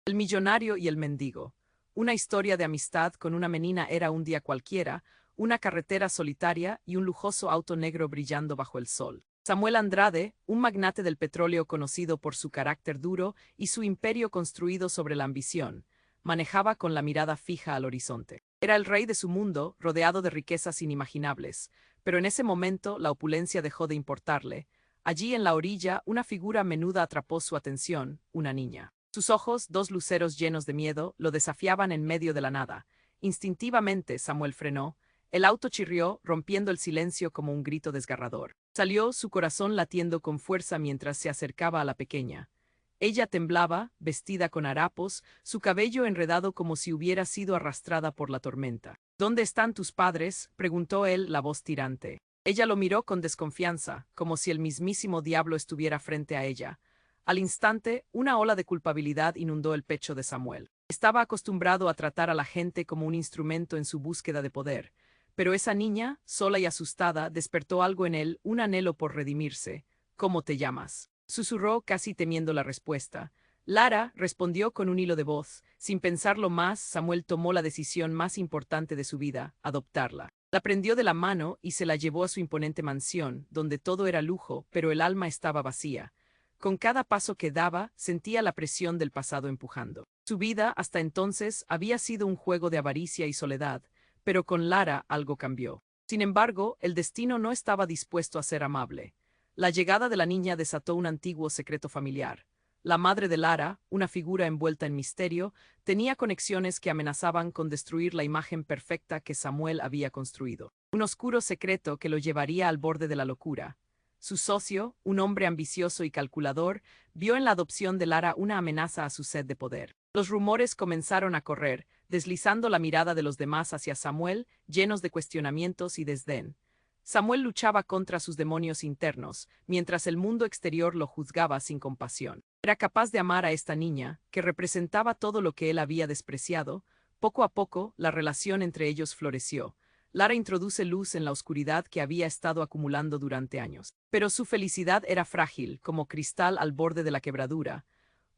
El millonario y el mendigo. Una historia de amistad con una menina era un día cualquiera, una carretera solitaria y un lujoso auto negro brillando bajo el sol. Samuel Andrade, un magnate del petróleo conocido por su carácter duro y su imperio construido sobre la ambición, manejaba con la mirada fija al horizonte. Era el rey de su mundo, rodeado de riquezas inimaginables, pero en ese momento la opulencia dejó de importarle. Allí en la orilla, una figura menuda atrapó su atención, una niña. Sus ojos, dos luceros llenos de miedo, lo desafiaban en medio de la nada. Instintivamente, Samuel frenó. El auto chirrió, rompiendo el silencio como un grito desgarrador. Salió, su corazón latiendo con fuerza mientras se acercaba a la pequeña. Ella temblaba, vestida con harapos, su cabello enredado como si hubiera sido arrastrada por la tormenta. ¿Dónde están tus padres?, preguntó él, la voz tirante. Ella lo miró con desconfianza, como si el mismísimo diablo estuviera frente a ella. Al instante, una ola de culpabilidad inundó el pecho de Samuel. Estaba acostumbrado a tratar a la gente como un instrumento en su búsqueda de poder, pero esa niña, sola y asustada, despertó algo en él, un anhelo por redimirse. ¿Cómo te llamas?, susurró, casi temiendo la respuesta. Lara, respondió con un hilo de voz. Sin pensarlo más, Samuel tomó la decisión más importante de su vida, adoptarla. La prendió de la mano y se la llevó a su imponente mansión, donde todo era lujo, pero el alma estaba vacía. Con cada paso que daba, sentía la presión del pasado empujando. Su vida, hasta entonces, había sido un juego de avaricia y soledad, pero con Lara algo cambió. Sin embargo, el destino no estaba dispuesto a ser amable. La llegada de la niña desató un antiguo secreto familiar. La madre de Lara, una figura envuelta en misterio, tenía conexiones que amenazaban con destruir la imagen perfecta que Samuel había construido. Un oscuro secreto que lo llevaría al borde de la locura. Su socio, un hombre ambicioso y calculador, vio en la adopción de Lara una amenaza a su sed de poder. Los rumores comenzaron a correr, deslizando la mirada de los demás hacia Samuel, llenos de cuestionamientos y desdén. Samuel luchaba contra sus demonios internos, mientras el mundo exterior lo juzgaba sin compasión. Era capaz de amar a esta niña, que representaba todo lo que él había despreciado. Poco a poco, la relación entre ellos floreció. Lara introduce luz en la oscuridad que había estado acumulando durante años. Pero su felicidad era frágil, como cristal al borde de la quebradura.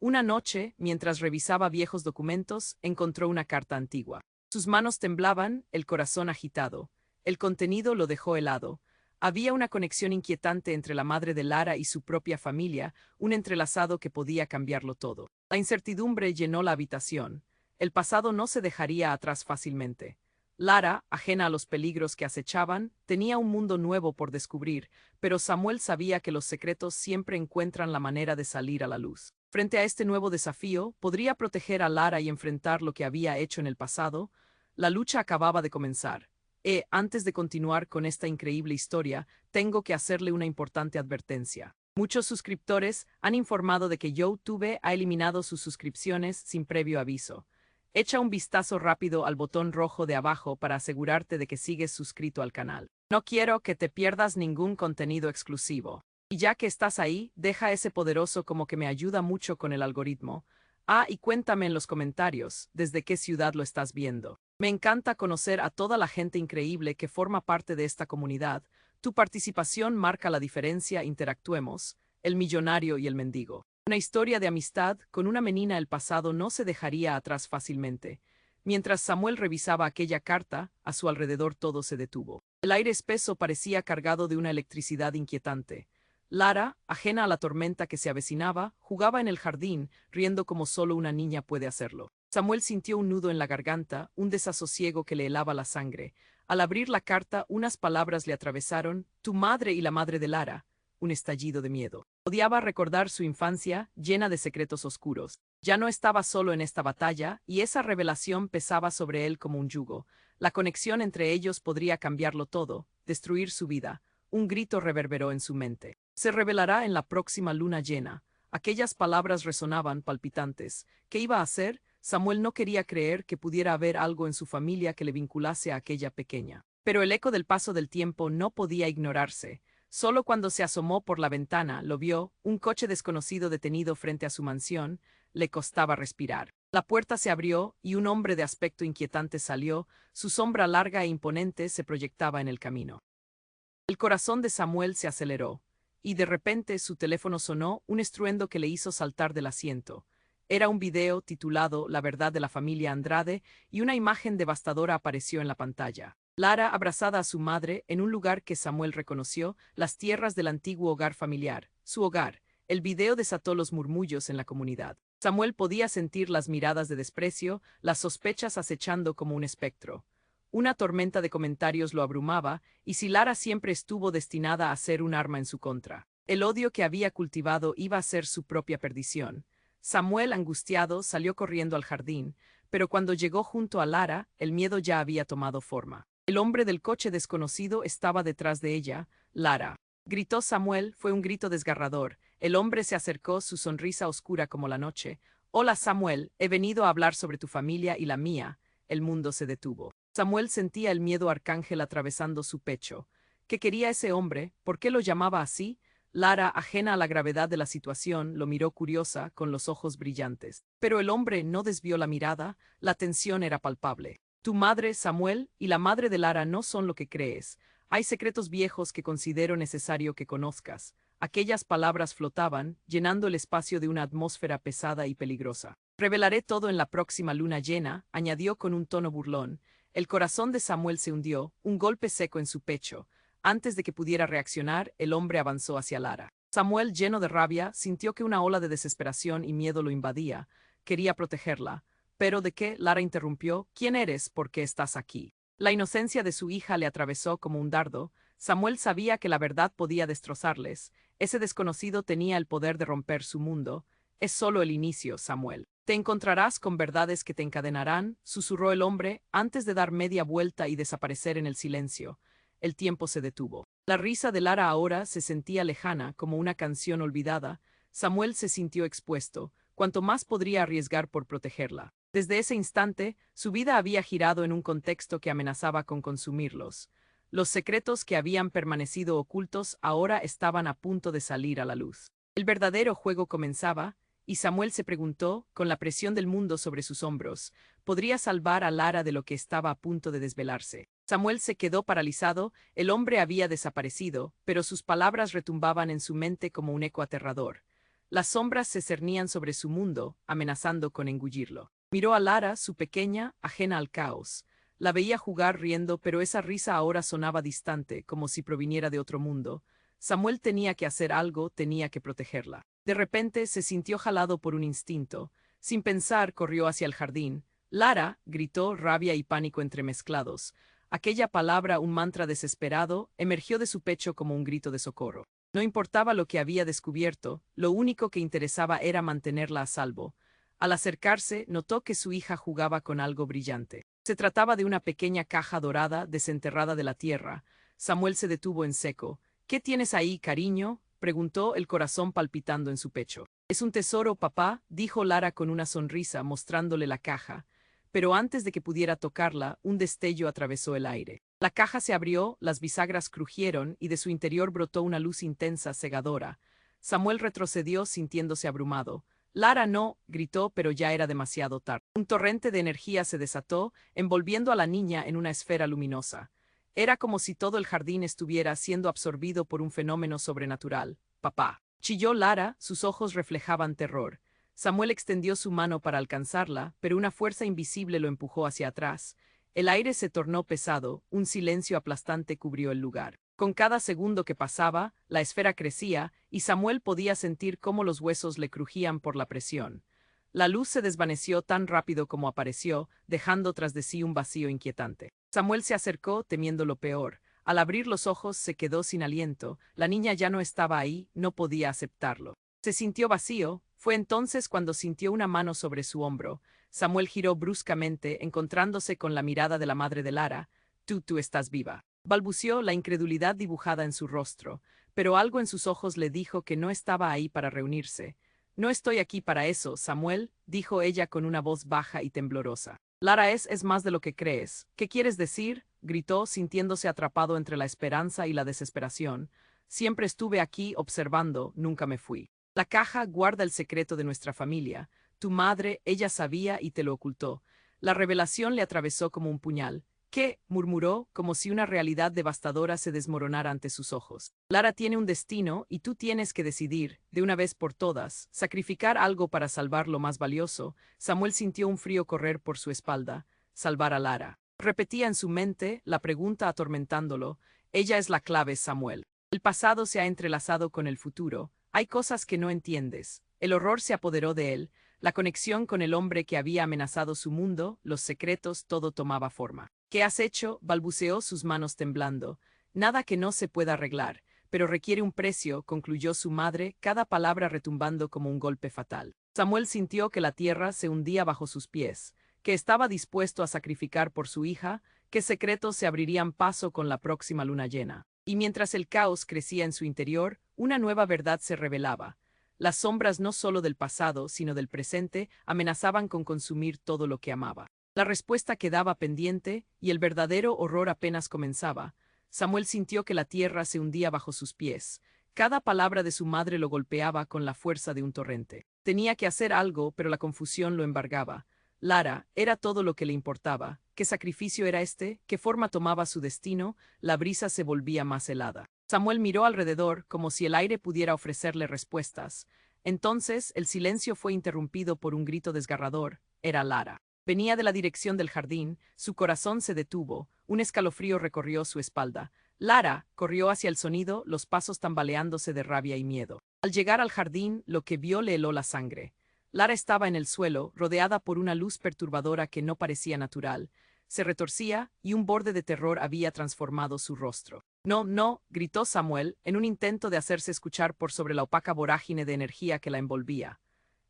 Una noche, mientras revisaba viejos documentos, encontró una carta antigua. Sus manos temblaban, el corazón agitado. El contenido lo dejó helado. Había una conexión inquietante entre la madre de Lara y su propia familia, un entrelazado que podía cambiarlo todo. La incertidumbre llenó la habitación. El pasado no se dejaría atrás fácilmente. Lara, ajena a los peligros que acechaban, tenía un mundo nuevo por descubrir, pero Samuel sabía que los secretos siempre encuentran la manera de salir a la luz. Frente a este nuevo desafío, ¿podría proteger a Lara y enfrentar lo que había hecho en el pasado? La lucha acababa de comenzar. Antes de continuar con esta increíble historia, tengo que hacerle una importante advertencia. Muchos suscriptores han informado de que YouTube ha eliminado sus suscripciones sin previo aviso. Echa un vistazo rápido al botón rojo de abajo para asegurarte de que sigues suscrito al canal. No quiero que te pierdas ningún contenido exclusivo. Y ya que estás ahí, deja ese poderoso como que me ayuda mucho con el algoritmo. Y cuéntame en los comentarios, ¿desde qué ciudad lo estás viendo? Me encanta conocer a toda la gente increíble que forma parte de esta comunidad. Tu participación marca la diferencia. Interactuemos, el millonario y el mendigo. Una historia de amistad con una menina el pasado no se dejaría atrás fácilmente. Mientras Samuel revisaba aquella carta, a su alrededor todo se detuvo. El aire espeso parecía cargado de una electricidad inquietante. Lara, ajena a la tormenta que se avecinaba, jugaba en el jardín, riendo como solo una niña puede hacerlo. Samuel sintió un nudo en la garganta, un desasosiego que le helaba la sangre. Al abrir la carta, unas palabras le atravesaron: tu madre y la madre de Lara. Un estallido de miedo. Odiaba recordar su infancia, llena de secretos oscuros. Ya no estaba solo en esta batalla, y esa revelación pesaba sobre él como un yugo. La conexión entre ellos podría cambiarlo todo, destruir su vida. Un grito reverberó en su mente. Se revelará en la próxima luna llena. Aquellas palabras resonaban palpitantes. ¿Qué iba a hacer? Samuel no quería creer que pudiera haber algo en su familia que le vinculase a aquella pequeña. Pero el eco del paso del tiempo no podía ignorarse. Solo cuando se asomó por la ventana lo vio, un coche desconocido detenido frente a su mansión. Le costaba respirar. La puerta se abrió y un hombre de aspecto inquietante salió. Su sombra larga e imponente se proyectaba en el camino. El corazón de Samuel se aceleró, y de repente su teléfono sonó, un estruendo que le hizo saltar del asiento. Era un video titulado La verdad de la familia Andrade y una imagen devastadora apareció en la pantalla. Lara, abrazada a su madre, en un lugar que Samuel reconoció, las tierras del antiguo hogar familiar, su hogar. El video desató los murmullos en la comunidad. Samuel podía sentir las miradas de desprecio, las sospechas acechando como un espectro. Una tormenta de comentarios lo abrumaba, y si Lara siempre estuvo destinada a ser un arma en su contra. El odio que había cultivado iba a ser su propia perdición. Samuel, angustiado, salió corriendo al jardín, pero cuando llegó junto a Lara, el miedo ya había tomado forma. El hombre del coche desconocido estaba detrás de ella. Lara. Gritó Samuel, fue un grito desgarrador. El hombre se acercó, su sonrisa oscura como la noche. Hola Samuel, he venido a hablar sobre tu familia y la mía. El mundo se detuvo. Samuel sentía el miedo arcángel atravesando su pecho. ¿Qué quería ese hombre? ¿Por qué lo llamaba así? Lara, ajena a la gravedad de la situación, lo miró curiosa, con los ojos brillantes. Pero el hombre no desvió la mirada, la tensión era palpable. Tu madre, Samuel, y la madre de Lara no son lo que crees. Hay secretos viejos que considero necesario que conozcas. Aquellas palabras flotaban, llenando el espacio de una atmósfera pesada y peligrosa. Revelaré todo en la próxima luna llena, añadió con un tono burlón. El corazón de Samuel se hundió, un golpe seco en su pecho. Antes de que pudiera reaccionar, el hombre avanzó hacia Lara. Samuel, lleno de rabia, sintió que una ola de desesperación y miedo lo invadía. Quería protegerla. ¿Pero de qué? Lara interrumpió. ¿Quién eres? ¿Por qué estás aquí? La inocencia de su hija le atravesó como un dardo. Samuel sabía que la verdad podía destrozarles. Ese desconocido tenía el poder de romper su mundo. Es solo el inicio, Samuel. Te encontrarás con verdades que te encadenarán, susurró el hombre, antes de dar media vuelta y desaparecer en el silencio. El tiempo se detuvo. La risa de Lara ahora se sentía lejana, como una canción olvidada. Samuel se sintió expuesto. Cuanto más podría arriesgar por protegerla. Desde ese instante, su vida había girado en un contexto que amenazaba con consumirlos. Los secretos que habían permanecido ocultos ahora estaban a punto de salir a la luz. El verdadero juego comenzaba, y Samuel se preguntó, con la presión del mundo sobre sus hombros, ¿podría salvar a Lara de lo que estaba a punto de desvelarse? Samuel se quedó paralizado, el hombre había desaparecido, pero sus palabras retumbaban en su mente como un eco aterrador. Las sombras se cernían sobre su mundo, amenazando con engullirlo. Miró a Lara, su pequeña, ajena al caos. La veía jugar riendo, pero esa risa ahora sonaba distante, como si proviniera de otro mundo. Samuel tenía que hacer algo, tenía que protegerla. De repente se sintió jalado por un instinto. Sin pensar, corrió hacia el jardín. Lara, gritó, rabia y pánico entremezclados. Aquella palabra, un mantra desesperado, emergió de su pecho como un grito de socorro. No importaba lo que había descubierto, lo único que interesaba era mantenerla a salvo. Al acercarse, notó que su hija jugaba con algo brillante. Se trataba de una pequeña caja dorada desenterrada de la tierra. Samuel se detuvo en seco. ¿Qué tienes ahí, cariño?, preguntó, el corazón palpitando en su pecho. Es un tesoro, papá, dijo Lara con una sonrisa, mostrándole la caja. Pero antes de que pudiera tocarla, un destello atravesó el aire. La caja se abrió, las bisagras crujieron y de su interior brotó una luz intensa, cegadora. Samuel retrocedió sintiéndose abrumado. Lara no, gritó, pero ya era demasiado tarde. Un torrente de energía se desató, envolviendo a la niña en una esfera luminosa. Era como si todo el jardín estuviera siendo absorbido por un fenómeno sobrenatural. Papá. Chilló Lara, sus ojos reflejaban terror. Samuel extendió su mano para alcanzarla, pero una fuerza invisible lo empujó hacia atrás. El aire se tornó pesado, un silencio aplastante cubrió el lugar. Con cada segundo que pasaba, la esfera crecía, y Samuel podía sentir cómo los huesos le crujían por la presión. La luz se desvaneció tan rápido como apareció, dejando tras de sí un vacío inquietante. Samuel se acercó, temiendo lo peor. Al abrir los ojos se quedó sin aliento, la niña ya no estaba ahí, no podía aceptarlo. Se sintió vacío, fue entonces cuando sintió una mano sobre su hombro. Samuel giró bruscamente, encontrándose con la mirada de la madre de Lara. Tú estás viva. Balbuceó, la incredulidad dibujada en su rostro, pero algo en sus ojos le dijo que no estaba ahí para reunirse. No estoy aquí para eso, Samuel, dijo ella con una voz baja y temblorosa. Lara es más de lo que crees. ¿Qué quieres decir?, gritó, sintiéndose atrapado entre la esperanza y la desesperación. Siempre estuve aquí observando, nunca me fui. La caja guarda el secreto de nuestra familia. Tu madre, ella sabía y te lo ocultó. La revelación le atravesó como un puñal. ¿Qué? Murmuró, como si una realidad devastadora se desmoronara ante sus ojos. Lara tiene un destino y tú tienes que decidir, de una vez por todas, sacrificar algo para salvar lo más valioso. Samuel sintió un frío correr por su espalda. Salvar a Lara. Repetía en su mente, la pregunta atormentándolo. Ella es la clave, Samuel. El pasado se ha entrelazado con el futuro. Hay cosas que no entiendes. El horror se apoderó de él. La conexión con el hombre que había amenazado su mundo, los secretos, todo tomaba forma. ¿Qué has hecho? Balbuceó, sus manos temblando. Nada que no se pueda arreglar, pero requiere un precio, concluyó su madre, cada palabra retumbando como un golpe fatal. Samuel sintió que la tierra se hundía bajo sus pies, que estaba dispuesto a sacrificar por su hija, que secretos se abrirían paso con la próxima luna llena. Y mientras el caos crecía en su interior, una nueva verdad se revelaba. Las sombras no solo del pasado, sino del presente, amenazaban con consumir todo lo que amaba. La respuesta quedaba pendiente, y el verdadero horror apenas comenzaba. Samuel sintió que la tierra se hundía bajo sus pies. Cada palabra de su madre lo golpeaba con la fuerza de un torrente. Tenía que hacer algo, pero la confusión lo embargaba. Lara, era todo lo que le importaba. ¿Qué sacrificio era este? ¿Qué forma tomaba su destino? La brisa se volvía más helada. Samuel miró alrededor, como si el aire pudiera ofrecerle respuestas. Entonces, el silencio fue interrumpido por un grito desgarrador. Era Lara. Venía de la dirección del jardín, su corazón se detuvo, un escalofrío recorrió su espalda. Lara corrió hacia el sonido, los pasos tambaleándose de rabia y miedo. Al llegar al jardín, lo que vio le heló la sangre. Lara estaba en el suelo, rodeada por una luz perturbadora que no parecía natural. Se retorcía, y un borde de terror había transformado su rostro. No, no, gritó Samuel, en un intento de hacerse escuchar por sobre la opaca vorágine de energía que la envolvía.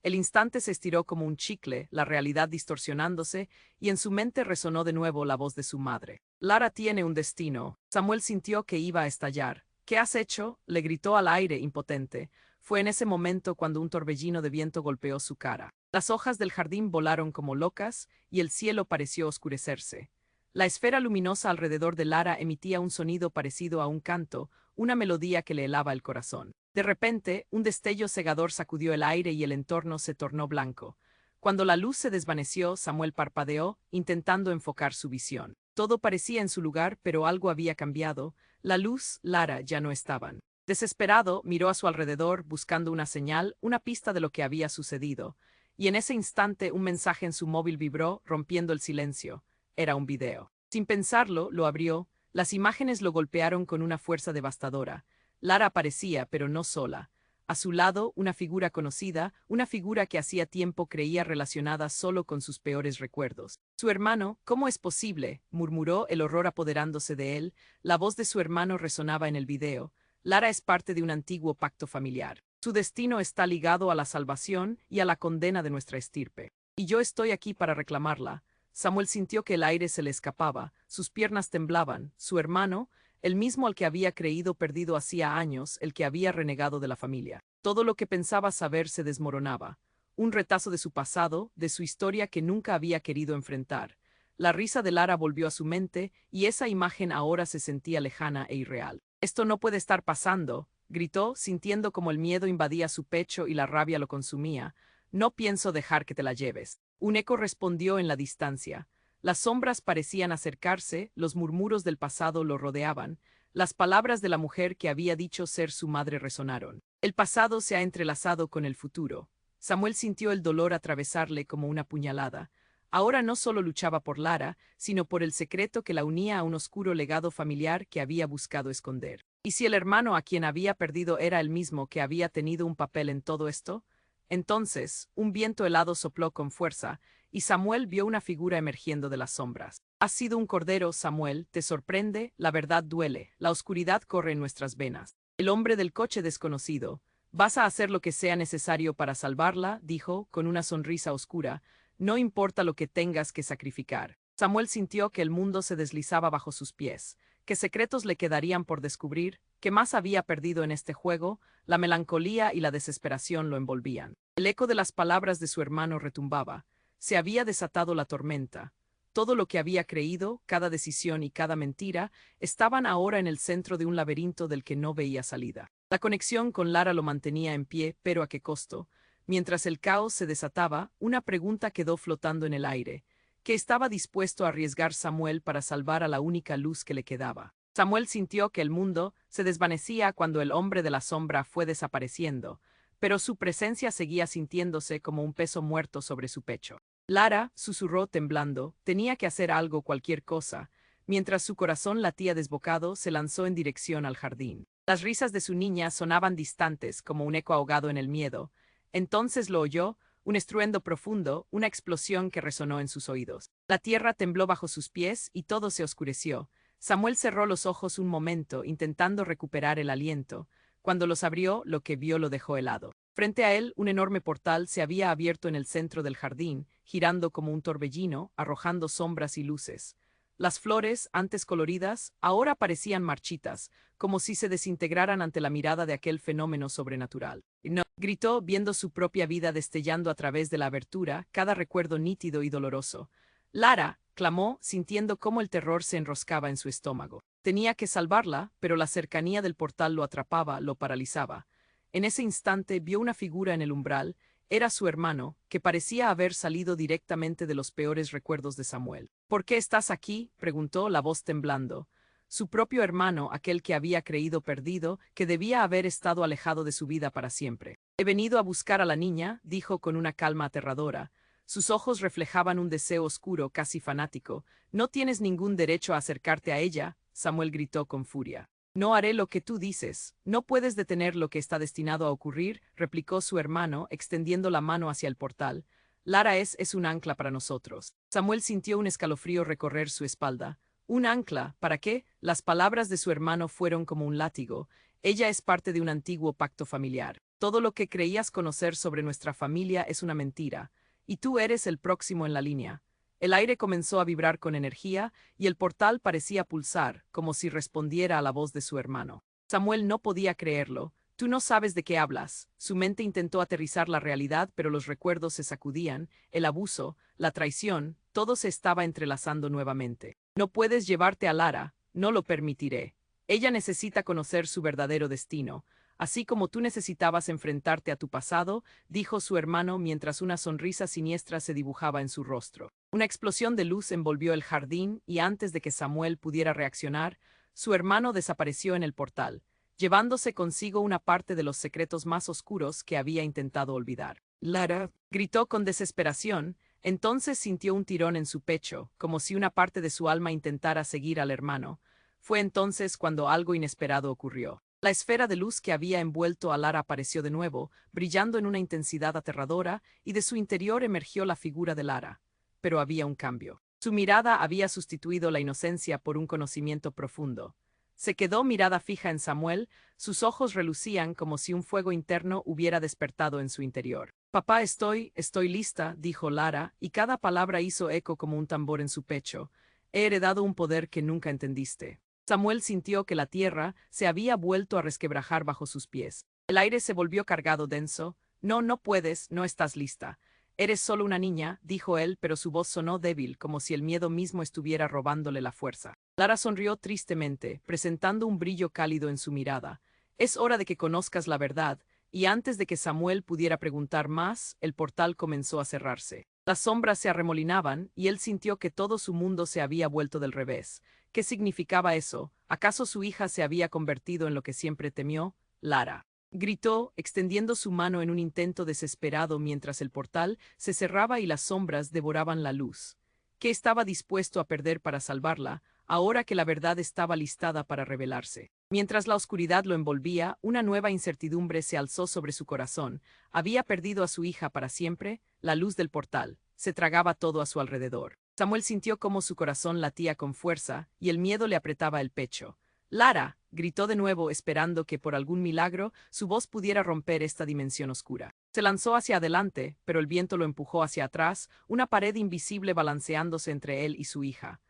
El instante se estiró como un chicle, la realidad distorsionándose, y en su mente resonó de nuevo la voz de su madre. Lara tiene un destino. Samuel sintió que iba a estallar. ¿Qué has hecho? Le gritó al aire, impotente. Fue en ese momento cuando un torbellino de viento golpeó su cara. Las hojas del jardín volaron como locas, y el cielo pareció oscurecerse. La esfera luminosa alrededor de Lara emitía un sonido parecido a un canto, una melodía que le helaba el corazón. De repente, un destello cegador sacudió el aire y el entorno se tornó blanco. Cuando la luz se desvaneció, Samuel parpadeó, intentando enfocar su visión. Todo parecía en su lugar, pero algo había cambiado. La luz, Lara, ya no estaban. Desesperado, miró a su alrededor, buscando una señal, una pista de lo que había sucedido. Y en ese instante un mensaje en su móvil vibró, rompiendo el silencio. Era un video. Sin pensarlo, lo abrió. Las imágenes lo golpearon con una fuerza devastadora. Lara aparecía, pero no sola. A su lado, una figura conocida, una figura que hacía tiempo creía relacionada solo con sus peores recuerdos. Su hermano, ¿cómo es posible?, murmuró, el horror apoderándose de él. La voz de su hermano resonaba en el video. Lara es parte de un antiguo pacto familiar. Su destino está ligado a la salvación y a la condena de nuestra estirpe. Y yo estoy aquí para reclamarla. Samuel sintió que el aire se le escapaba, sus piernas temblaban. Su hermano, el mismo al que había creído perdido hacía años, el que había renegado de la familia. Todo lo que pensaba saber se desmoronaba. Un retazo de su pasado, de su historia que nunca había querido enfrentar. La risa de Lara volvió a su mente, y esa imagen ahora se sentía lejana e irreal. «Esto no puede estar pasando», gritó, sintiendo como el miedo invadía su pecho y la rabia lo consumía. «No pienso dejar que te la lleves». Un eco respondió en la distancia. Las sombras parecían acercarse, los murmuros del pasado lo rodeaban, las palabras de la mujer que había dicho ser su madre resonaron. El pasado se ha entrelazado con el futuro. Samuel sintió el dolor atravesarle como una puñalada. Ahora no solo luchaba por Lara, sino por el secreto que la unía a un oscuro legado familiar que había buscado esconder. ¿Y si el hermano a quien había perdido era el mismo que había tenido un papel en todo esto? Entonces, un viento helado sopló con fuerza, y Samuel vio una figura emergiendo de las sombras. «Has sido un cordero, Samuel, ¿te sorprende? La verdad duele, la oscuridad corre en nuestras venas». El hombre del coche desconocido. «Vas a hacer lo que sea necesario para salvarla», dijo, con una sonrisa oscura. «No importa lo que tengas que sacrificar». Samuel sintió que el mundo se deslizaba bajo sus pies, que secretos le quedarían por descubrir, que más había perdido en este juego. La melancolía y la desesperación lo envolvían. El eco de las palabras de su hermano retumbaba. Se había desatado la tormenta. Todo lo que había creído, cada decisión y cada mentira, estaban ahora en el centro de un laberinto del que no veía salida. La conexión con Lara lo mantenía en pie, pero ¿a qué costo? Mientras el caos se desataba, una pregunta quedó flotando en el aire. que estaba dispuesto a arriesgar Samuel para salvar a la única luz que le quedaba. Samuel sintió que el mundo se desvanecía cuando el hombre de la sombra fue desapareciendo, pero su presencia seguía sintiéndose como un peso muerto sobre su pecho. Lara, susurró temblando, tenía que hacer algo, cualquier cosa. Mientras su corazón latía desbocado, se lanzó en dirección al jardín. Las risas de su niña sonaban distantes, como un eco ahogado en el miedo. Entonces lo oyó, un estruendo profundo, una explosión que resonó en sus oídos. La tierra tembló bajo sus pies y todo se oscureció. Samuel cerró los ojos un momento, intentando recuperar el aliento. Cuando los abrió, lo que vio lo dejó helado. Frente a él, un enorme portal se había abierto en el centro del jardín, girando como un torbellino, arrojando sombras y luces. Las flores, antes coloridas, ahora parecían marchitas, como si se desintegraran ante la mirada de aquel fenómeno sobrenatural. No, gritó, viendo su propia vida destellando a través de la abertura, cada recuerdo nítido y doloroso. Lara, clamó, sintiendo cómo el terror se enroscaba en su estómago. Tenía que salvarla, pero la cercanía del portal lo atrapaba, lo paralizaba. En ese instante vio una figura en el umbral. Era su hermano, que parecía haber salido directamente de los peores recuerdos de Samuel. ¿Por qué estás aquí?, preguntó, la voz temblando. Su propio hermano, aquel que había creído perdido, que debía haber estado alejado de su vida para siempre. He venido a buscar a la niña, dijo con una calma aterradora. Sus ojos reflejaban un deseo oscuro, casi fanático. No tienes ningún derecho a acercarte a ella, Samuel gritó con furia. No haré lo que tú dices. No puedes detener lo que está destinado a ocurrir, replicó su hermano, extendiendo la mano hacia el portal. Lara es un ancla para nosotros. Samuel sintió un escalofrío recorrer su espalda. ¿Un ancla? ¿Para qué? Las palabras de su hermano fueron como un látigo. Ella es parte de un antiguo pacto familiar. Todo lo que creías conocer sobre nuestra familia es una mentira. Y tú eres el próximo en la línea. El aire comenzó a vibrar con energía, y el portal parecía pulsar, como si respondiera a la voz de su hermano. Samuel no podía creerlo. Tú no sabes de qué hablas. Su mente intentó aterrizar la realidad, pero los recuerdos se sacudían, el abuso, la traición, todo se estaba entrelazando nuevamente. No puedes llevarte a Lara, no lo permitiré. Ella necesita conocer su verdadero destino. Así como tú necesitabas enfrentarte a tu pasado, dijo su hermano mientras una sonrisa siniestra se dibujaba en su rostro. Una explosión de luz envolvió el jardín y antes de que Samuel pudiera reaccionar, su hermano desapareció en el portal, llevándose consigo una parte de los secretos más oscuros que había intentado olvidar. Lara, gritó con desesperación, entonces sintió un tirón en su pecho, como si una parte de su alma intentara seguir al hermano. Fue entonces cuando algo inesperado ocurrió. La esfera de luz que había envuelto a Lara apareció de nuevo, brillando en una intensidad aterradora, y de su interior emergió la figura de Lara. Pero había un cambio. Su mirada había sustituido la inocencia por un conocimiento profundo. Se quedó mirada fija en Samuel, sus ojos relucían como si un fuego interno hubiera despertado en su interior. Papá, estoy lista, dijo Lara, y cada palabra hizo eco como un tambor en su pecho. He heredado un poder que nunca entendiste. Samuel sintió que la tierra se había vuelto a resquebrajar bajo sus pies. El aire se volvió cargado, denso. No, no puedes, no estás lista. Eres solo una niña, dijo él, pero su voz sonó débil, como si el miedo mismo estuviera robándole la fuerza. Lara sonrió tristemente, presentando un brillo cálido en su mirada. Es hora de que conozcas la verdad, y antes de que Samuel pudiera preguntar más, el portal comenzó a cerrarse. Las sombras se arremolinaban, y él sintió que todo su mundo se había vuelto del revés. ¿Qué significaba eso? ¿Acaso su hija se había convertido en lo que siempre temió? Lara. Gritó, extendiendo su mano en un intento desesperado mientras el portal se cerraba y las sombras devoraban la luz. ¿Qué estaba dispuesto a perder para salvarla, ahora que la verdad estaba listada para revelarse? Mientras la oscuridad lo envolvía, una nueva incertidumbre se alzó sobre su corazón. ¿Había perdido a su hija para siempre? La luz del portal se tragaba todo a su alrededor. Samuel sintió cómo su corazón latía con fuerza y el miedo le apretaba el pecho. ¡Lara! Gritó de nuevo, esperando que por algún milagro su voz pudiera romper esta dimensión oscura. Se lanzó hacia adelante, pero el viento lo empujó hacia atrás, una pared invisible balanceándose entre él y su hija.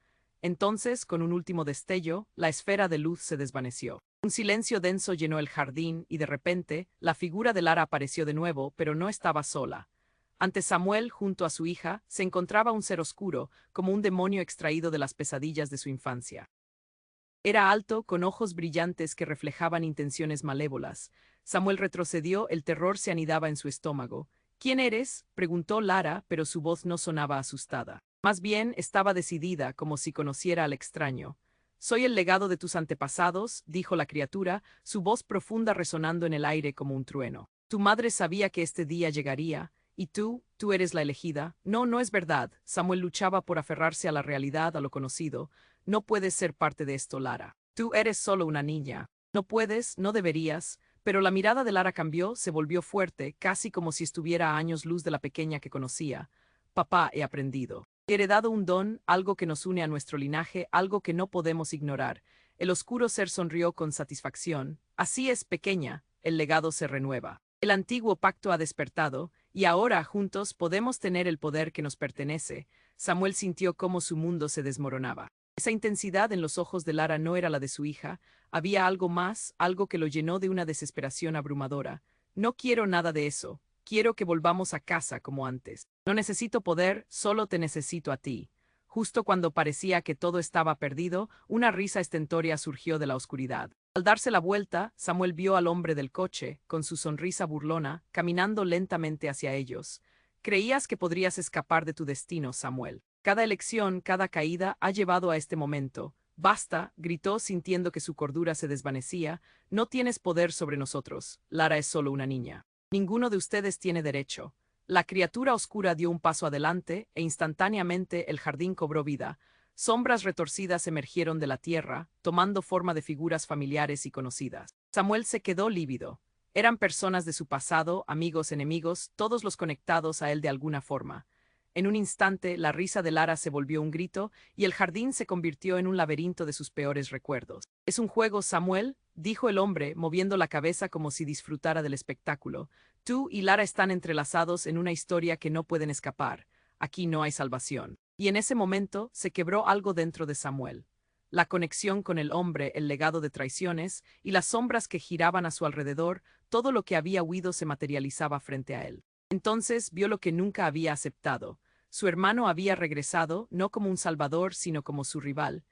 Entonces, con un último destello, la esfera de luz se desvaneció. Un silencio denso llenó el jardín y de repente, la figura de Lara apareció de nuevo, pero no estaba sola. Ante Samuel, junto a su hija, se encontraba un ser oscuro, como un demonio extraído de las pesadillas de su infancia. Era alto, con ojos brillantes que reflejaban intenciones malévolas. Samuel retrocedió, el terror se anidaba en su estómago. ¿Quién eres?, preguntó Lara, pero su voz no sonaba asustada. Más bien estaba decidida, como si conociera al extraño. Soy el legado de tus antepasados, dijo la criatura, su voz profunda resonando en el aire como un trueno. Tu madre sabía que este día llegaría, y tú eres la elegida. No, no es verdad. Samuel luchaba por aferrarse a la realidad, a lo conocido. No puedes ser parte de esto, Lara. Tú eres solo una niña. No puedes, no deberías. Pero la mirada de Lara cambió, se volvió fuerte, casi como si estuviera a años luz de la pequeña que conocía. Papá, he aprendido. He heredado un don, algo que nos une a nuestro linaje, algo que no podemos ignorar. El oscuro ser sonrió con satisfacción. Así es, pequeña, el legado se renueva. El antiguo pacto ha despertado, y ahora, juntos, podemos tener el poder que nos pertenece. Samuel sintió cómo su mundo se desmoronaba. Esa intensidad en los ojos de Lara no era la de su hija, había algo más, algo que lo llenó de una desesperación abrumadora. No quiero nada de eso. Quiero que volvamos a casa como antes. No necesito poder, solo te necesito a ti. Justo cuando parecía que todo estaba perdido, una risa estentórea surgió de la oscuridad. Al darse la vuelta, Samuel vio al hombre del coche, con su sonrisa burlona, caminando lentamente hacia ellos. Creías que podrías escapar de tu destino, Samuel. Cada elección, cada caída ha llevado a este momento. Basta, gritó sintiendo que su cordura se desvanecía. No tienes poder sobre nosotros. Lara es solo una niña. Ninguno de ustedes tiene derecho. La criatura oscura dio un paso adelante, e instantáneamente el jardín cobró vida. Sombras retorcidas emergieron de la tierra, tomando forma de figuras familiares y conocidas. Samuel se quedó lívido. Eran personas de su pasado, amigos, enemigos, todos los conectados a él de alguna forma. En un instante, la risa de Lara se volvió un grito, y el jardín se convirtió en un laberinto de sus peores recuerdos. «¿Es un juego, Samuel?», dijo el hombre, moviendo la cabeza como si disfrutara del espectáculo. «Tú y Lara están entrelazados en una historia que no pueden escapar. Aquí no hay salvación». Y en ese momento se quebró algo dentro de Samuel. La conexión con el hombre, el legado de traiciones, y las sombras que giraban a su alrededor, todo lo que había huido se materializaba frente a él. Entonces vio lo que nunca había aceptado. Su hermano había regresado, no como un salvador, sino como su rival.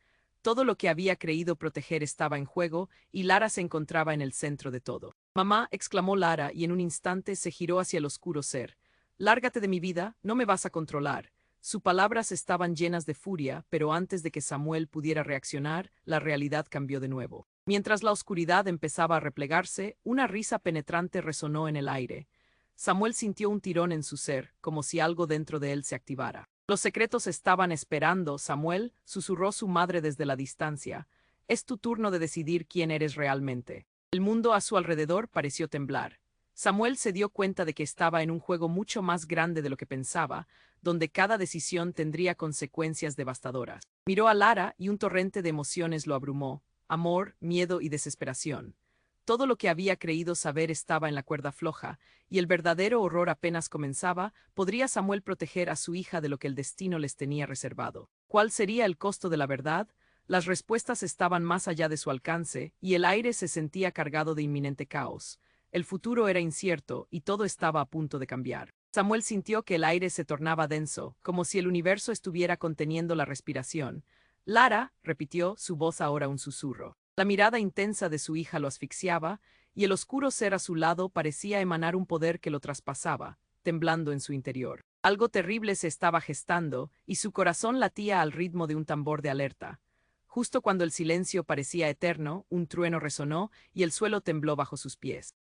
Todo lo que había creído proteger estaba en juego, y Lara se encontraba en el centro de todo. «Mamá», exclamó Lara, y en un instante se giró hacia el oscuro ser. «Lárgate de mi vida, no me vas a controlar». Sus palabras estaban llenas de furia, pero antes de que Samuel pudiera reaccionar, la realidad cambió de nuevo. Mientras la oscuridad empezaba a replegarse, una risa penetrante resonó en el aire. Samuel sintió un tirón en su ser, como si algo dentro de él se activara. «Los secretos estaban esperando, Samuel», susurró su madre desde la distancia. «Es tu turno de decidir quién eres realmente». El mundo a su alrededor pareció temblar. Samuel se dio cuenta de que estaba en un juego mucho más grande de lo que pensaba, donde cada decisión tendría consecuencias devastadoras. Miró a Lara y un torrente de emociones lo abrumó: amor, miedo y desesperación. Todo lo que había creído saber estaba en la cuerda floja, y el verdadero horror apenas comenzaba. ¿Podría Samuel proteger a su hija de lo que el destino les tenía reservado? ¿Cuál sería el costo de la verdad? Las respuestas estaban más allá de su alcance, y el aire se sentía cargado de inminente caos. El futuro era incierto, y todo estaba a punto de cambiar. Samuel sintió que el aire se tornaba denso, como si el universo estuviera conteniendo la respiración. «Lara», repitió, su voz ahora un susurro. La mirada intensa de su hija lo asfixiaba, y el oscuro ser a su lado parecía emanar un poder que lo traspasaba, temblando en su interior. Algo terrible se estaba gestando, y su corazón latía al ritmo de un tambor de alerta. Justo cuando el silencio parecía eterno, un trueno resonó, y el suelo tembló bajo sus pies.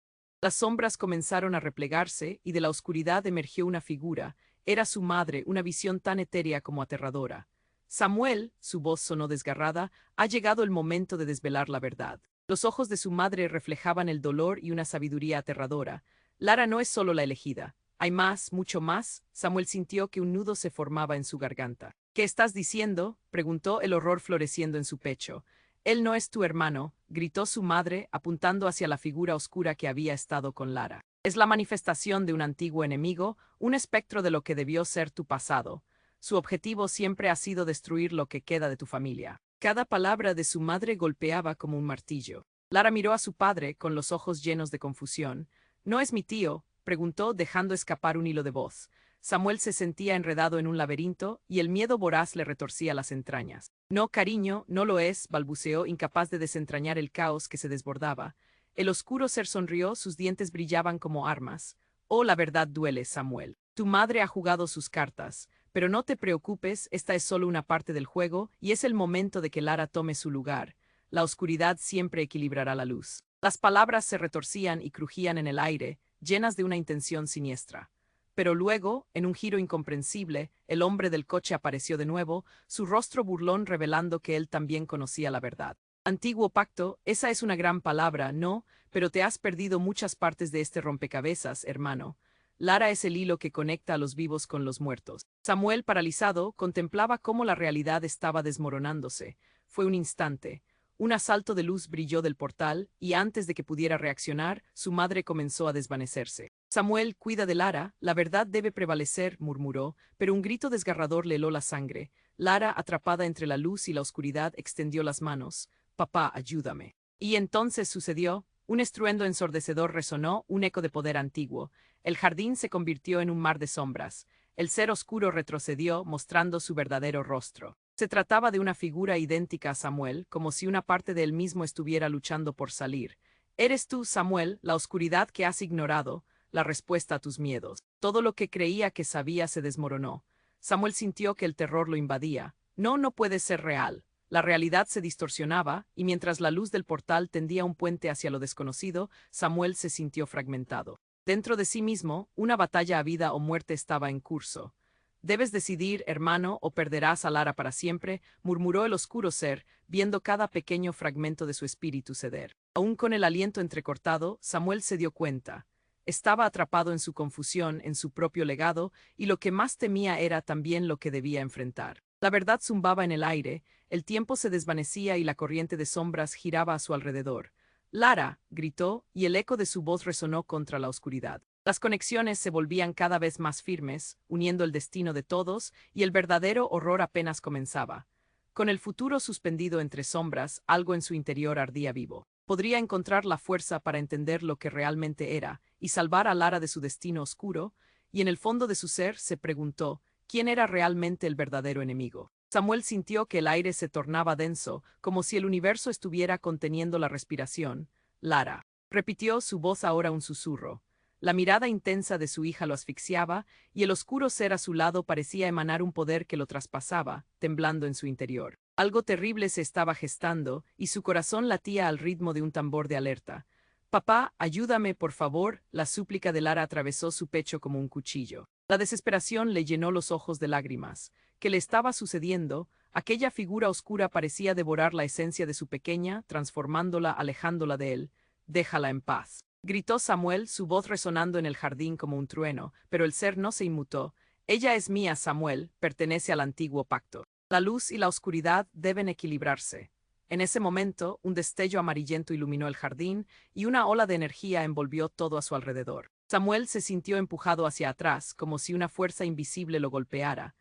Las sombras comenzaron a replegarse, y de la oscuridad emergió una figura. Era su madre, una visión tan etérea como aterradora. «Samuel», su voz sonó desgarrada, «ha llegado el momento de desvelar la verdad». Los ojos de su madre reflejaban el dolor y una sabiduría aterradora. «Lara no es solo la elegida. Hay más, mucho más». Samuel sintió que un nudo se formaba en su garganta. «¿Qué estás diciendo?», preguntó, el horror floreciendo en su pecho. «Él no es tu hermano», gritó su madre, apuntando hacia la figura oscura que había estado con Lara. «Es la manifestación de un antiguo enemigo, un espectro de lo que debió ser tu pasado. Su objetivo siempre ha sido destruir lo que queda de tu familia». Cada palabra de su madre golpeaba como un martillo. Lara miró a su padre con los ojos llenos de confusión. «¿No es mi tío?», preguntó, dejando escapar un hilo de voz. Samuel se sentía enredado en un laberinto, y el miedo voraz le retorcía las entrañas. «No, cariño, no lo es», balbuceó, incapaz de desentrañar el caos que se desbordaba. El oscuro ser sonrió, sus dientes brillaban como armas. Oh, la verdad duele, Samuel. Tu madre ha jugado sus cartas, pero no te preocupes, esta es solo una parte del juego y es el momento de que Lara tome su lugar. La oscuridad siempre equilibrará la luz. Las palabras se retorcían y crujían en el aire, llenas de una intención siniestra. Pero luego, en un giro incomprensible, el hombre del coche apareció de nuevo, su rostro burlón revelando que él también conocía la verdad. Antiguo pacto, esa es una gran palabra, ¿no? Pero te has perdido muchas partes de este rompecabezas, hermano. Lara es el hilo que conecta a los vivos con los muertos. Samuel, paralizado, contemplaba cómo la realidad estaba desmoronándose. Fue un instante. Un asalto de luz brilló del portal, y antes de que pudiera reaccionar, su madre comenzó a desvanecerse. Samuel, cuida de Lara, la verdad debe prevalecer, murmuró, pero un grito desgarrador le heló la sangre. Lara, atrapada entre la luz y la oscuridad, extendió las manos. Papá, ayúdame. Y entonces sucedió. Un estruendo ensordecedor resonó, un eco de poder antiguo. El jardín se convirtió en un mar de sombras. El ser oscuro retrocedió, mostrando su verdadero rostro. Se trataba de una figura idéntica a Samuel, como si una parte de él mismo estuviera luchando por salir. Eres tú, Samuel, la oscuridad que has ignorado, la respuesta a tus miedos. Todo lo que creía que sabía se desmoronó. Samuel sintió que el terror lo invadía. No, no puede ser real. La realidad se distorsionaba, y mientras la luz del portal tendía un puente hacia lo desconocido, Samuel se sintió fragmentado. Dentro de sí mismo, una batalla a vida o muerte estaba en curso. Debes decidir, hermano, o perderás a Lara para siempre, murmuró el oscuro ser, viendo cada pequeño fragmento de su espíritu ceder. Aún con el aliento entrecortado, Samuel se dio cuenta. Estaba atrapado en su confusión, en su propio legado, y lo que más temía era también lo que debía enfrentar. La verdad zumbaba en el aire, el tiempo se desvanecía y la corriente de sombras giraba a su alrededor. Lara, gritó, y el eco de su voz resonó contra la oscuridad. Las conexiones se volvían cada vez más firmes, uniendo el destino de todos, y el verdadero horror apenas comenzaba. Con el futuro suspendido entre sombras, algo en su interior ardía vivo. Podría encontrar la fuerza para entender lo que realmente era, y salvar a Lara de su destino oscuro, y en el fondo de su ser se preguntó, ¿quién era realmente el verdadero enemigo? Samuel sintió que el aire se tornaba denso, como si el universo estuviera conteniendo la respiración. Lara. Repitió, su voz ahora un susurro. La mirada intensa de su hija lo asfixiaba, y el oscuro ser a su lado parecía emanar un poder que lo traspasaba, temblando en su interior. Algo terrible se estaba gestando, y su corazón latía al ritmo de un tambor de alerta. Papá, ayúdame, por favor, la súplica de Lara atravesó su pecho como un cuchillo. La desesperación le llenó los ojos de lágrimas. ¿Qué le estaba sucediendo? Aquella figura oscura parecía devorar la esencia de su pequeña, transformándola, alejándola de él. Déjala en paz. Gritó Samuel, su voz resonando en el jardín como un trueno, pero el ser no se inmutó. Ella es mía, Samuel, pertenece al antiguo pacto. La luz y la oscuridad deben equilibrarse. En ese momento, un destello amarillento iluminó el jardín, y una ola de energía envolvió todo a su alrededor. Samuel se sintió empujado hacia atrás, como si una fuerza invisible lo golpeara.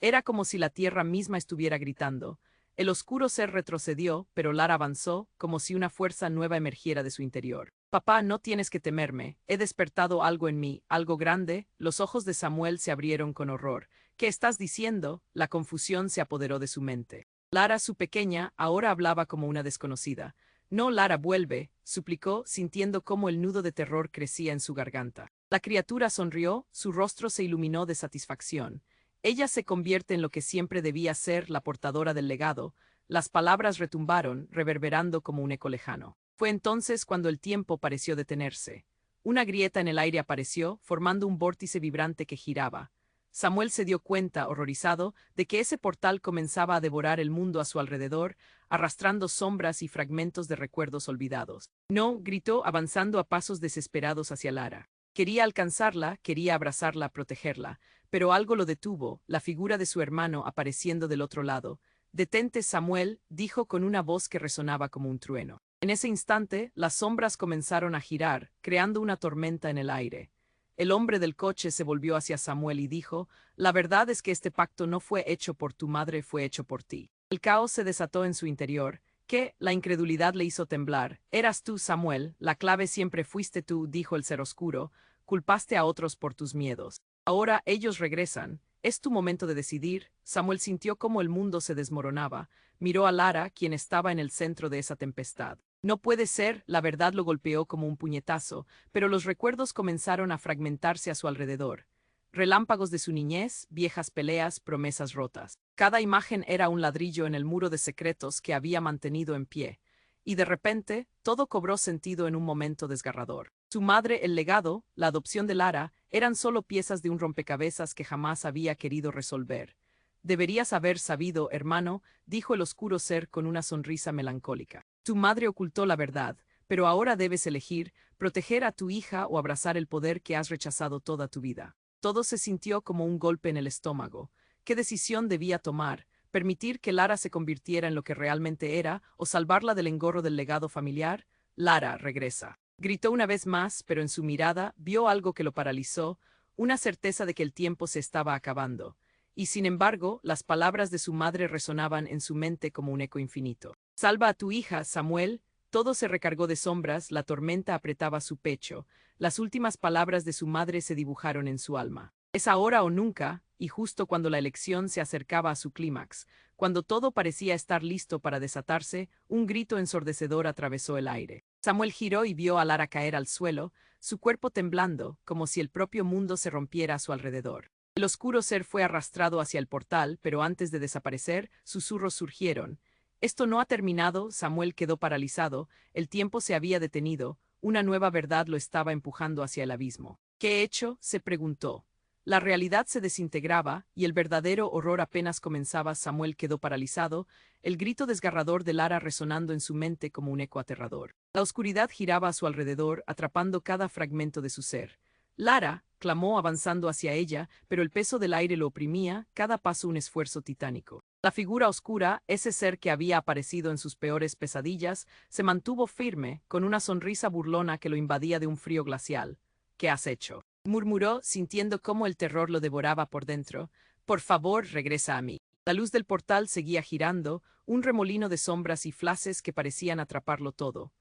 Era como si la tierra misma estuviera gritando. El oscuro ser retrocedió, pero Lara avanzó, como si una fuerza nueva emergiera de su interior. Papá, no tienes que temerme. He despertado algo en mí, algo grande. Los ojos de Samuel se abrieron con horror. ¿Qué estás diciendo? La confusión se apoderó de su mente. Lara, su pequeña, ahora hablaba como una desconocida. No, Lara, vuelve, suplicó, sintiendo cómo el nudo de terror crecía en su garganta. La criatura sonrió, su rostro se iluminó de satisfacción. Ella se convierte en lo que siempre debía ser, la portadora del legado. Las palabras retumbaron, reverberando como un eco lejano. Fue entonces cuando el tiempo pareció detenerse. Una grieta en el aire apareció, formando un vórtice vibrante que giraba. Samuel se dio cuenta, horrorizado, de que ese portal comenzaba a devorar el mundo a su alrededor, arrastrando sombras y fragmentos de recuerdos olvidados. No, gritó, avanzando a pasos desesperados hacia Lara. Quería alcanzarla, quería abrazarla, protegerla, pero algo lo detuvo, la figura de su hermano apareciendo del otro lado. Detente, Samuel, dijo con una voz que resonaba como un trueno. En ese instante, las sombras comenzaron a girar, creando una tormenta en el aire. El hombre del coche se volvió hacia Samuel y dijo, la verdad es que este pacto no fue hecho por tu madre, fue hecho por ti. El caos se desató en su interior, que la incredulidad le hizo temblar. Eras tú, Samuel, la clave siempre fuiste tú, dijo el ser oscuro, culpaste a otros por tus miedos. Ahora ellos regresan. Es tu momento de decidir. Samuel sintió cómo el mundo se desmoronaba. Miró a Lara, quien estaba en el centro de esa tempestad. No puede ser, la verdad lo golpeó como un puñetazo, pero los recuerdos comenzaron a fragmentarse a su alrededor. Relámpagos de su niñez, viejas peleas, promesas rotas. Cada imagen era un ladrillo en el muro de secretos que había mantenido en pie. Y de repente, todo cobró sentido en un momento desgarrador. Su madre, el legado, la adopción de Lara, eran solo piezas de un rompecabezas que jamás había querido resolver. Deberías haber sabido, hermano, dijo el oscuro ser con una sonrisa melancólica. Tu madre ocultó la verdad, pero ahora debes elegir, proteger a tu hija o abrazar el poder que has rechazado toda tu vida. Todo se sintió como un golpe en el estómago. ¿Qué decisión debía tomar? ¿Permitir que Lara se convirtiera en lo que realmente era o salvarla del engorro del legado familiar? Lara, regresa. Gritó una vez más, pero en su mirada vio algo que lo paralizó, una certeza de que el tiempo se estaba acabando. Y sin embargo, las palabras de su madre resonaban en su mente como un eco infinito. Salva a tu hija, Samuel. Todo se recargó de sombras, la tormenta apretaba su pecho. Las últimas palabras de su madre se dibujaron en su alma. Es ahora o nunca, y justo cuando la elección se acercaba a su clímax, cuando todo parecía estar listo para desatarse, un grito ensordecedor atravesó el aire. Samuel giró y vio a Lara caer al suelo, su cuerpo temblando, como si el propio mundo se rompiera a su alrededor. El oscuro ser fue arrastrado hacia el portal, pero antes de desaparecer, susurros surgieron. Esto no ha terminado, Samuel quedó paralizado, el tiempo se había detenido, una nueva verdad lo estaba empujando hacia el abismo. ¿Qué he hecho?, se preguntó. La realidad se desintegraba, y el verdadero horror apenas comenzaba. Samuel quedó paralizado, el grito desgarrador de Lara resonando en su mente como un eco aterrador. La oscuridad giraba a su alrededor, atrapando cada fragmento de su ser. Lara, clamó avanzando hacia ella, pero el peso del aire lo oprimía, cada paso un esfuerzo titánico. La figura oscura, ese ser que había aparecido en sus peores pesadillas, se mantuvo firme, con una sonrisa burlona que lo invadía de un frío glacial. ¿Qué has hecho?, murmuró, sintiendo cómo el terror lo devoraba por dentro. Por favor, regresa a mí. La luz del portal seguía girando, un remolino de sombras y flashes que parecían atraparlo todo.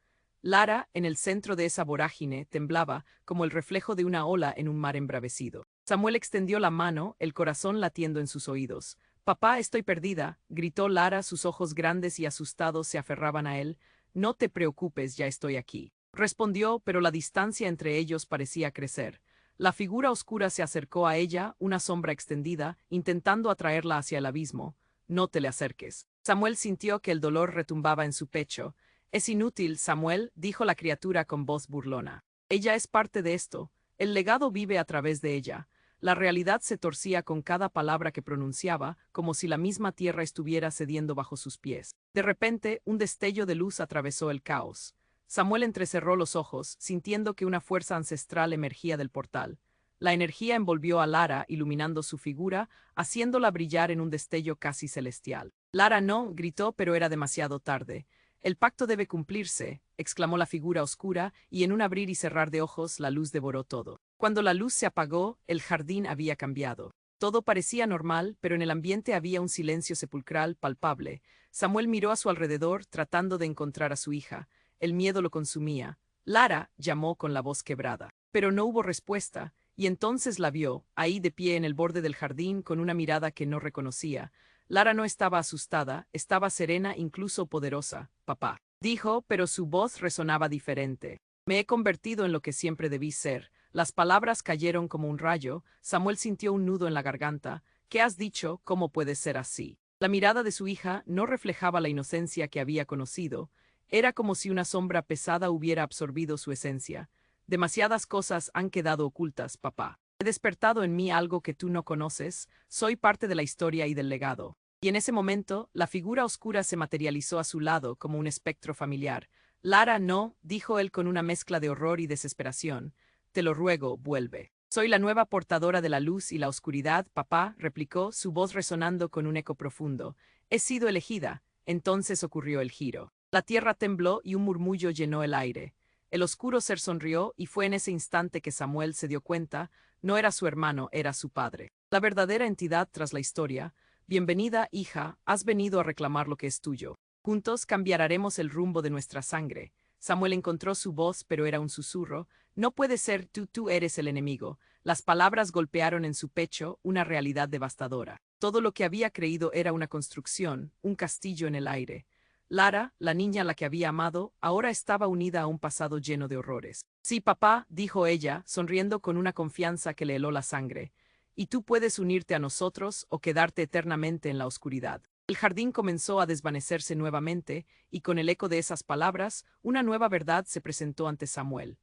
Lara, en el centro de esa vorágine, temblaba, como el reflejo de una ola en un mar embravecido. Samuel extendió la mano, el corazón latiendo en sus oídos. Papá, estoy perdida, gritó Lara, sus ojos grandes y asustados se aferraban a él. No te preocupes, ya estoy aquí. Respondió, pero la distancia entre ellos parecía crecer. La figura oscura se acercó a ella, una sombra extendida, intentando atraerla hacia el abismo. No te le acerques. Samuel sintió que el dolor retumbaba en su pecho. Es inútil, Samuel, dijo la criatura con voz burlona. Ella es parte de esto. El legado vive a través de ella. La realidad se torcía con cada palabra que pronunciaba, como si la misma tierra estuviera cediendo bajo sus pies. De repente, un destello de luz atravesó el caos. Samuel entrecerró los ojos, sintiendo que una fuerza ancestral emergía del portal. La energía envolvió a Lara, iluminando su figura, haciéndola brillar en un destello casi celestial. Lara no, gritó, pero era demasiado tarde. El pacto debe cumplirse, exclamó la figura oscura, y en un abrir y cerrar de ojos la luz devoró todo. Cuando la luz se apagó, el jardín había cambiado. Todo parecía normal, pero en el ambiente había un silencio sepulcral palpable. Samuel miró a su alrededor, tratando de encontrar a su hija. El miedo lo consumía. Lara, llamó con la voz quebrada. Pero no hubo respuesta, y entonces la vio, ahí de pie en el borde del jardín con una mirada que no reconocía. Lara no estaba asustada, estaba serena, incluso poderosa. Papá, dijo, pero su voz resonaba diferente. Me he convertido en lo que siempre debí ser. Las palabras cayeron como un rayo. Samuel sintió un nudo en la garganta. ¿Qué has dicho? ¿Cómo puede ser así? La mirada de su hija no reflejaba la inocencia que había conocido. Era como si una sombra pesada hubiera absorbido su esencia. Demasiadas cosas han quedado ocultas, papá. He despertado en mí algo que tú no conoces, soy parte de la historia y del legado. Y en ese momento, la figura oscura se materializó a su lado como un espectro familiar. Lara, no, dijo él con una mezcla de horror y desesperación. Te lo ruego, vuelve. Soy la nueva portadora de la luz y la oscuridad, papá, replicó, su voz resonando con un eco profundo. He sido elegida. Entonces ocurrió el giro. La tierra tembló y un murmullo llenó el aire. El oscuro ser sonrió y fue en ese instante que Samuel se dio cuenta, no era su hermano, era su padre. La verdadera entidad tras la historia. Bienvenida, hija, has venido a reclamar lo que es tuyo. Juntos cambiaremos el rumbo de nuestra sangre. Samuel encontró su voz, pero era un susurro. No puede ser tú eres el enemigo. Las palabras golpearon en su pecho, una realidad devastadora. Todo lo que había creído era una construcción, un castillo en el aire. Lara, la niña a la que había amado, ahora estaba unida a un pasado lleno de horrores. Sí, papá, dijo ella, sonriendo con una confianza que le heló la sangre. Y tú puedes unirte a nosotros o quedarte eternamente en la oscuridad. El jardín comenzó a desvanecerse nuevamente, y con el eco de esas palabras, una nueva verdad se presentó ante Samuel.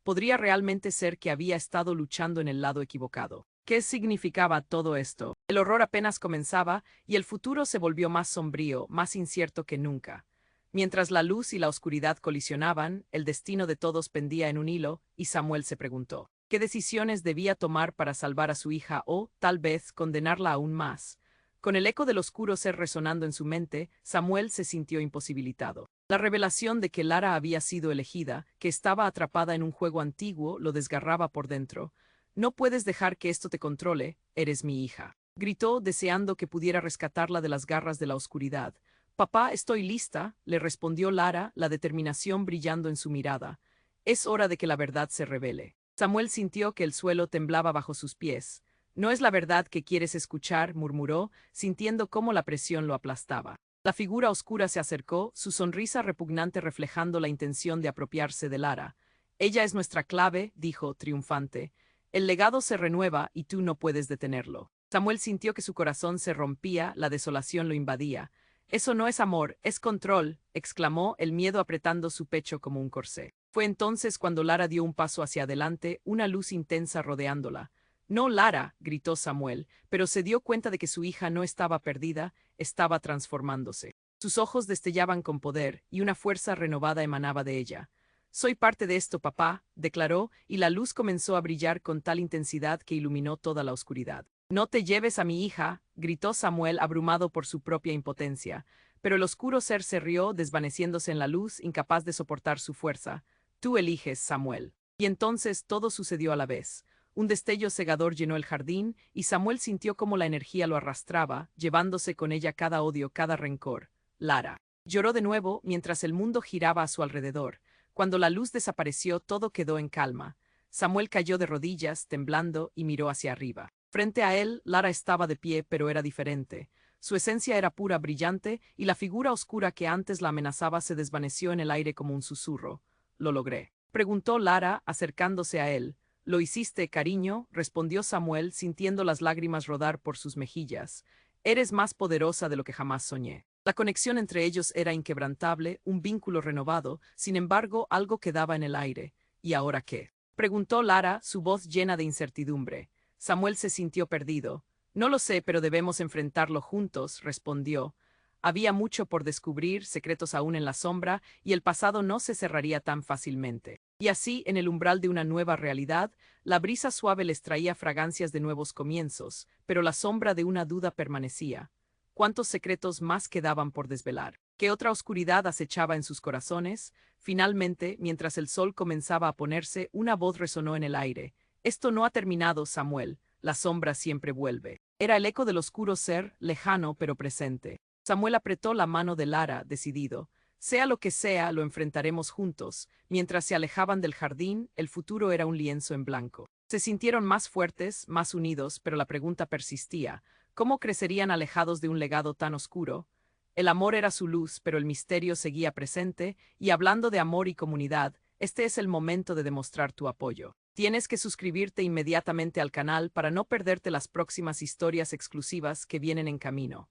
¿Podría realmente ser que había estado luchando en el lado equivocado? ¿Qué significaba todo esto? El horror apenas comenzaba, y el futuro se volvió más sombrío, más incierto que nunca. Mientras la luz y la oscuridad colisionaban, el destino de todos pendía en un hilo, y Samuel se preguntó, ¿qué decisiones debía tomar para salvar a su hija o, tal vez, condenarla aún más? Con el eco del oscuro ser resonando en su mente, Samuel se sintió imposibilitado. La revelación de que Lara había sido elegida, que estaba atrapada en un juego antiguo, lo desgarraba por dentro. No puedes dejar que esto te controle, eres mi hija. Gritó, deseando que pudiera rescatarla de las garras de la oscuridad. Papá, estoy lista, le respondió Lara, la determinación brillando en su mirada. Es hora de que la verdad se revele. Samuel sintió que el suelo temblaba bajo sus pies. No es la verdad que quieres escuchar, murmuró, sintiendo cómo la presión lo aplastaba. La figura oscura se acercó, su sonrisa repugnante reflejando la intención de apropiarse de Lara. Ella es nuestra clave, dijo, triunfante. El legado se renueva y tú no puedes detenerlo. Samuel sintió que su corazón se rompía, la desolación lo invadía. Eso no es amor, es control, exclamó, el miedo apretando su pecho como un corsé. Fue entonces cuando Lara dio un paso hacia adelante, una luz intensa rodeándola. No, Lara, gritó Samuel, pero se dio cuenta de que su hija no estaba perdida, estaba transformándose. Sus ojos destellaban con poder, y una fuerza renovada emanaba de ella. Soy parte de esto, papá, declaró, y la luz comenzó a brillar con tal intensidad que iluminó toda la oscuridad. No te lleves a mi hija, gritó Samuel abrumado por su propia impotencia, pero el oscuro ser se rió, desvaneciéndose en la luz, incapaz de soportar su fuerza. Tú eliges, Samuel. Y entonces todo sucedió a la vez. Un destello cegador llenó el jardín, y Samuel sintió cómo la energía lo arrastraba, llevándose con ella cada odio, cada rencor. Lara. Lloró de nuevo mientras el mundo giraba a su alrededor. Cuando la luz desapareció, todo quedó en calma. Samuel cayó de rodillas, temblando, y miró hacia arriba. Frente a él, Lara estaba de pie, pero era diferente. Su esencia era pura, brillante, y la figura oscura que antes la amenazaba se desvaneció en el aire como un susurro. «¿Lo logré?», preguntó Lara, acercándose a él. «Lo hiciste, cariño», respondió Samuel, sintiendo las lágrimas rodar por sus mejillas. «Eres más poderosa de lo que jamás soñé». La conexión entre ellos era inquebrantable, un vínculo renovado, sin embargo, algo quedaba en el aire. ¿Y ahora qué?, preguntó Lara, su voz llena de incertidumbre. Samuel se sintió perdido. «No lo sé, pero debemos enfrentarlo juntos», respondió. Había mucho por descubrir, secretos aún en la sombra, y el pasado no se cerraría tan fácilmente. Y así, en el umbral de una nueva realidad, la brisa suave les traía fragancias de nuevos comienzos, pero la sombra de una duda permanecía. ¿Cuántos secretos más quedaban por desvelar? ¿Qué otra oscuridad acechaba en sus corazones? Finalmente, mientras el sol comenzaba a ponerse, una voz resonó en el aire. «Esto no ha terminado, Samuel. La sombra siempre vuelve». Era el eco del oscuro ser, lejano pero presente. Samuel apretó la mano de Lara, decidido. Sea lo que sea, lo enfrentaremos juntos. Mientras se alejaban del jardín, el futuro era un lienzo en blanco. Se sintieron más fuertes, más unidos, pero la pregunta persistía. ¿Cómo crecerían alejados de un legado tan oscuro? El amor era su luz, pero el misterio seguía presente, y hablando de amor y comunidad, este es el momento de demostrar tu apoyo. Tienes que suscribirte inmediatamente al canal para no perderte las próximas historias exclusivas que vienen en camino.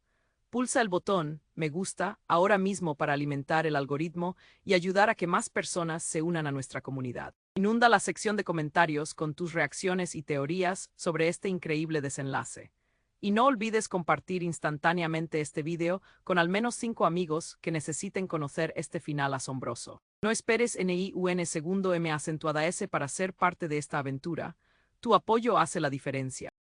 Pulsa el botón me gusta ahora mismo para alimentar el algoritmo y ayudar a que más personas se unan a nuestra comunidad. Inunda la sección de comentarios con tus reacciones y teorías sobre este increíble desenlace. Y no olvides compartir instantáneamente este video con al menos 5 amigos que necesiten conocer este final asombroso. No esperes NIUN segundo M acentuada S para ser parte de esta aventura. Tu apoyo hace la diferencia.